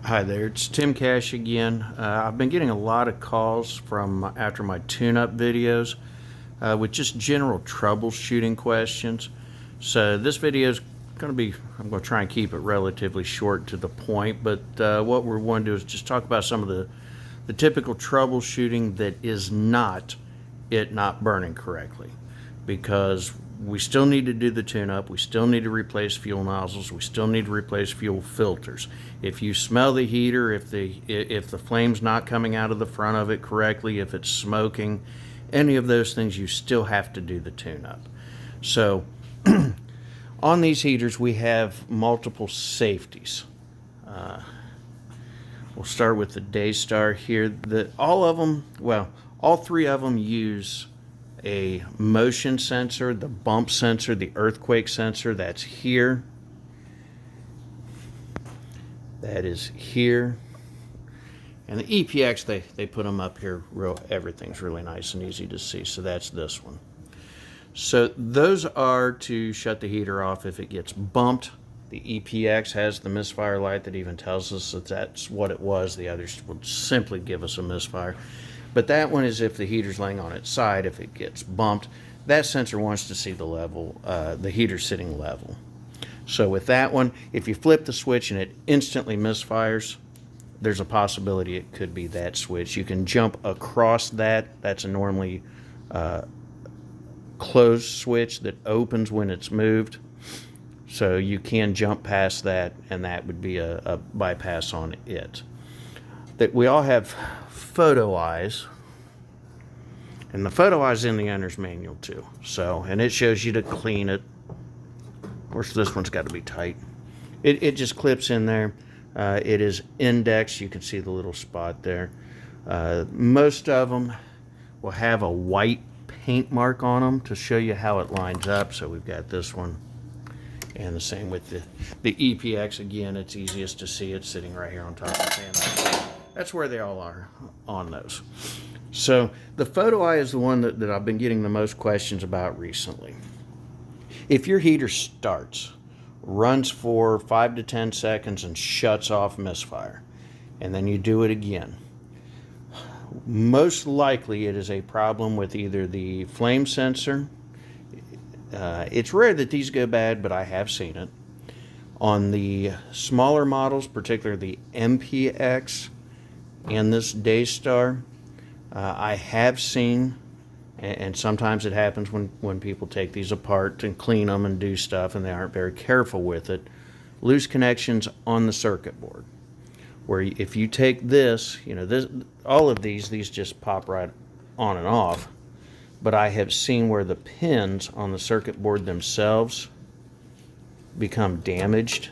Hi there, it's Tim Cash again. I've been getting a lot of calls from after my tune-up videos with just general troubleshooting questions. So this video is going to be, I'm going to try and keep it relatively short to the point, but what we're going to do is just talk about some of the typical troubleshooting that is not it not burning correctly, because we still need to do the tune-up, we still need to replace fuel nozzles, we still need to replace fuel filters. If you smell the heater, if the flame's not coming out of the front of it correctly, if it's smoking, any of those things, you still have to do the tune-up. So on these heaters we have multiple safeties. We'll start with the Daystar here. All three of them use a motion sensor, the bump sensor, the earthquake sensor. That's here. That is here. And the EPX, they put them up here. Everything's really nice and easy to see. So that's this one. So those are to shut the heater off if it gets bumped. The EPX has the misfire light that even tells us that that's what it was. The others will simply give us a misfire. But that one is if the heater's laying on its side. If it gets bumped, that sensor wants to see the level, the heater sitting level. So with that one, if you flip the switch and it instantly misfires, there's a possibility it could be that switch. You can jump across that. That's a normally closed switch that opens when it's moved. So you can jump past that, and that would be a bypass on it. That we all have photo eyes, and the photo eyes in the owner's manual too. So, and it shows you to clean it. Of course, this one's got to be tight. It just clips in there. It is indexed. You can see the little spot there. Most of them will have a white paint mark on them to show you how it lines up. So we've got this one, and the same with the EPX. Again, it's easiest to see. It's sitting right here on top of the panel. That's where they all are on those. So the photo eye is the one that I've been getting the most questions about recently. If your heater starts, runs for 5 to 10 seconds and shuts off misfire, and then you do it again, most likely it is a problem with either the flame sensor. It's rare that these go bad, but I have seen it. On the smaller models, particularly the MPX and this Daystar, I have seen, and sometimes it happens when people take these apart and clean them and do stuff and they aren't very careful with it, loose connections on the circuit board. Where if you take this, all of these just pop right on and off. But I have seen where the pins on the circuit board themselves become damaged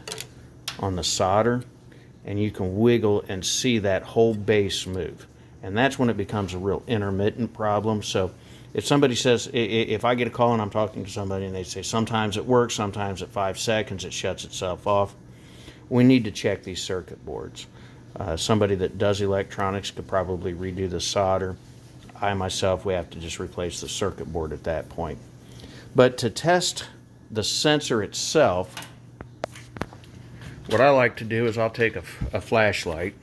on the solder, and you can wiggle and see that whole base move. And that's when it becomes a real intermittent problem. So if somebody says, if I get a call and I'm talking to somebody and they say sometimes it works, sometimes at 5 seconds it shuts itself off, we need to check these circuit boards. Somebody that does electronics could probably redo the solder. I myself, we have to just replace the circuit board at that point. But to test the sensor itself, what I like to do is I'll take a flashlight,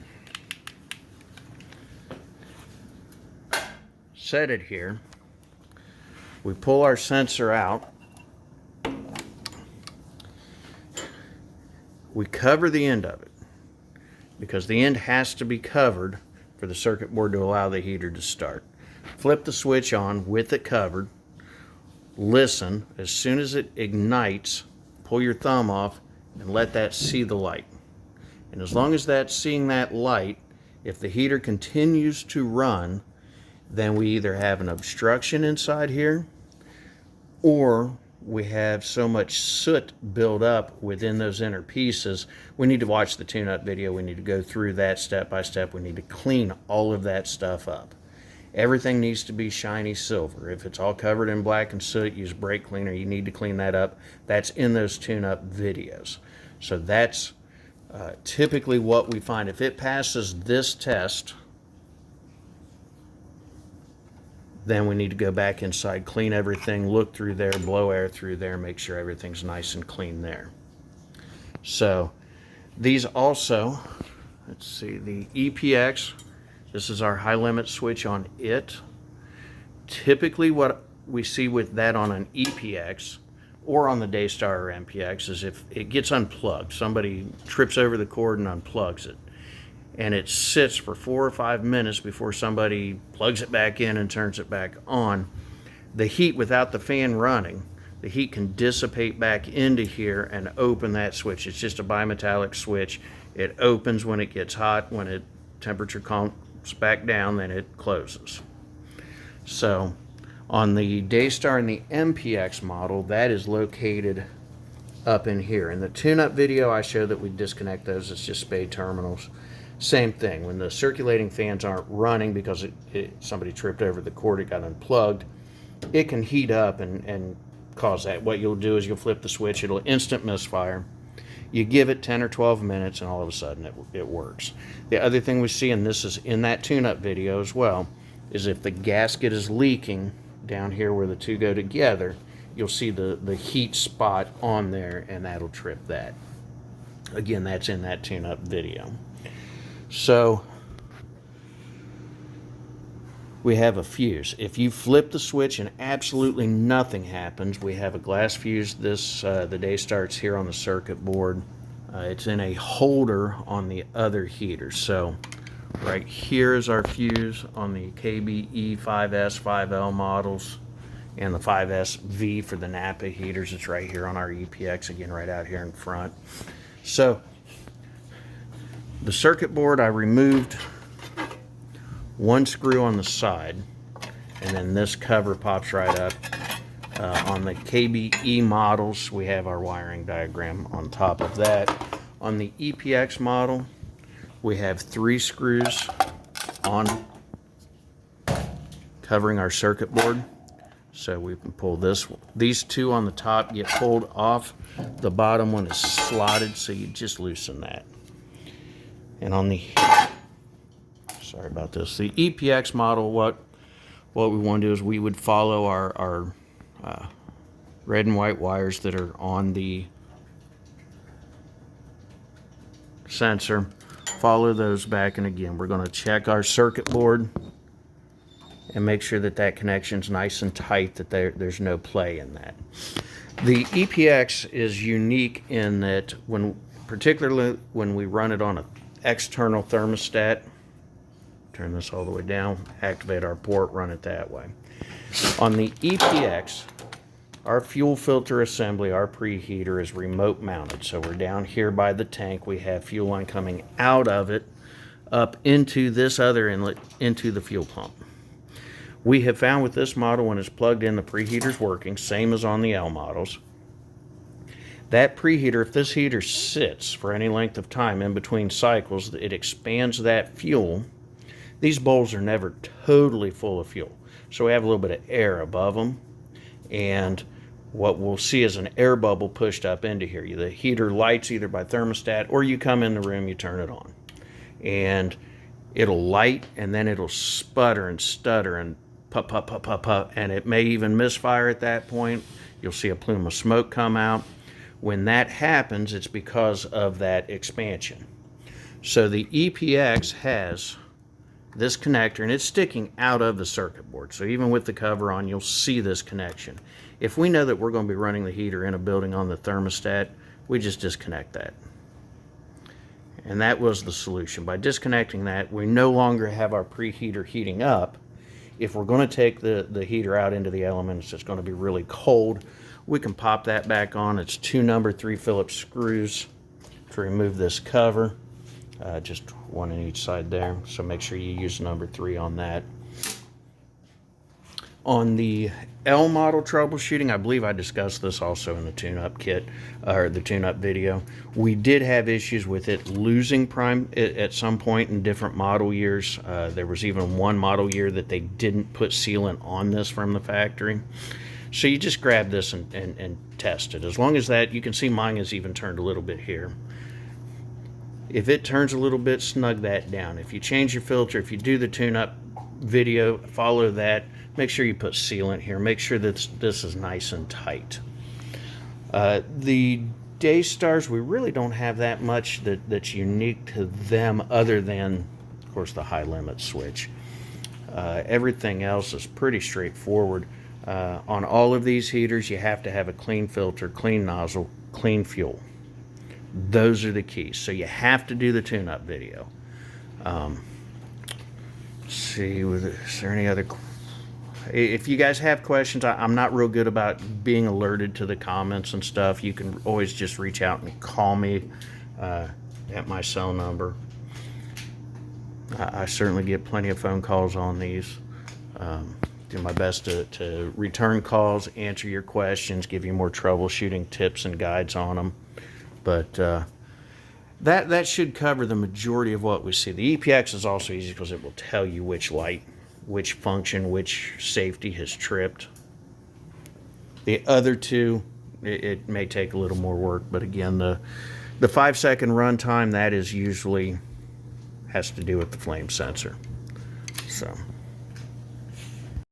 set it here, we pull our sensor out, we cover the end of it, because the end has to be covered for the circuit board to allow the heater to start. Flip the switch on with it covered, listen. As soon as it ignites, pull your thumb off and let that see the light. And as long as that's seeing that light, if the heater continues to run, then we either have an obstruction inside here, or we have so much soot build up within those inner pieces. We need to watch the tune-up video. We need to go through that step by step. We need to clean all of that stuff up. Everything needs to be shiny silver. If it's all covered in black and soot, use brake cleaner. You need to clean that up. That's in those tune-up videos. So that's typically what we find. If it passes this test, then we need to go back inside, clean everything, look through there, blow air through there, make sure everything's nice and clean there. So these also let's see, the EPX. This is our high limit switch on it. Typically what we see with that on an EPX or on the Daystar or MPX is if it gets unplugged, somebody trips over the cord and unplugs it, and it sits for 4 or 5 minutes before somebody plugs it back in and turns it back on, the heat without the fan running, the heat can dissipate back into here and open that switch. It's just a bimetallic switch. It opens when it gets hot. When it temperature comes back down, then it closes. So on the Daystar and the MPX model, that is located up in here. In the tune-up video, I show that we disconnect those. It's just spade terminals. Same thing. When the circulating fans aren't running because somebody tripped over the cord, it got unplugged, it can heat up and cause that. What you'll do is you'll flip the switch. It'll instant misfire. You give it 10 or 12 minutes, and all of a sudden it works. The other thing we see, and this is in that tune-up video as well, is if the gasket is leaking down here where the two go together, you'll see the heat spot on there, and that'll trip that. Again, that's in that tune-up video. So we have a fuse. If you flip the switch and absolutely nothing happens, we have a glass fuse. This the Daystar's here on the circuit board. It's in a holder on the other heater. So right here is our fuse on the KBE 5S, 5L models, and the 5SV for the Napa heaters. It's right here on our EPX, again, right out here in front. So the circuit board, I removed one screw on the side, and then this cover pops right up. On the KBE models, we have our wiring diagram on top of that. On the EPX model, we have 3 screws on covering our circuit board. So we can pull these 2 on the top get pulled off. The bottom one is slotted, so you just loosen that. And on the, sorry about this, the EPX model, what we want to do is we would follow our red and white wires that are on the sensor. Follow those back, and again, we're going to check our circuit board and make sure that that connection's nice and tight, that there's no play in that. The EPX is unique in that particularly when we run it on an external thermostat, turn this all the way down, activate our port, run it that way. On the EPX, our fuel filter assembly, our preheater, is remote mounted. So we're down here by the tank. We have fuel line coming out of it up into this other inlet into the fuel pump. We have found with this model, when it's plugged in, the preheater's working, same as on the L models. That preheater, if this heater sits for any length of time in between cycles, it expands that fuel. These bowls are never totally full of fuel, so we have a little bit of air above them, and what we'll see is an air bubble pushed up into here. The heater lights either by thermostat, or you come in the room, you turn it on, and it'll light, and then it'll sputter and stutter and puff, puff, puff, puff, puff, and it may even misfire at that point. You'll see a plume of smoke come out. When that happens, it's because of that expansion. So the EPX has this connector, and it's sticking out of the circuit board. So even with the cover on, you'll see this connection. If we know that we're going to be running the heater in a building on the thermostat, we just disconnect that. And that was the solution. By disconnecting that, we no longer have our preheater heating up. If we're going to take the heater out into the elements, it's going to be really cold, we can pop that back on. It's 2 number 3 Phillips screws to remove this cover. Just 1 on each side there. So make sure you use number 3 on that. On the L model troubleshooting, I believe I discussed this also in the tune-up kit, or the tune-up video. We did have issues with it losing prime at some point in different model years. There was even one model year that they didn't put sealant on this from the factory. So you just grab this and test it. As long as that, you can see mine is even turned a little bit here. If it turns a little bit, snug that down. If you change your filter, if you do the tune-up video, follow that. Make sure you put sealant here. Make sure that this is nice and tight. The Daystars, we really don't have that much that's unique to them other than, of course, the high limit switch. Everything else is pretty straightforward. On all of these heaters, you have to have a clean filter, clean nozzle, clean fuel. Those are the keys. So you have to do the tune-up video. Let's see, is there any other? If you guys have questions, I'm not real good about being alerted to the comments and stuff. You can always just reach out and call me at my cell number. I certainly get plenty of phone calls on these. Do my best to return calls, answer your questions, give you more troubleshooting tips and guides on them. But that should cover the majority of what we see. The EPX is also easy because it will tell you which light, which function, which safety has tripped. The other two, it may take a little more work, but again, the 5-second runtime, that is usually has to do with the flame sensor. So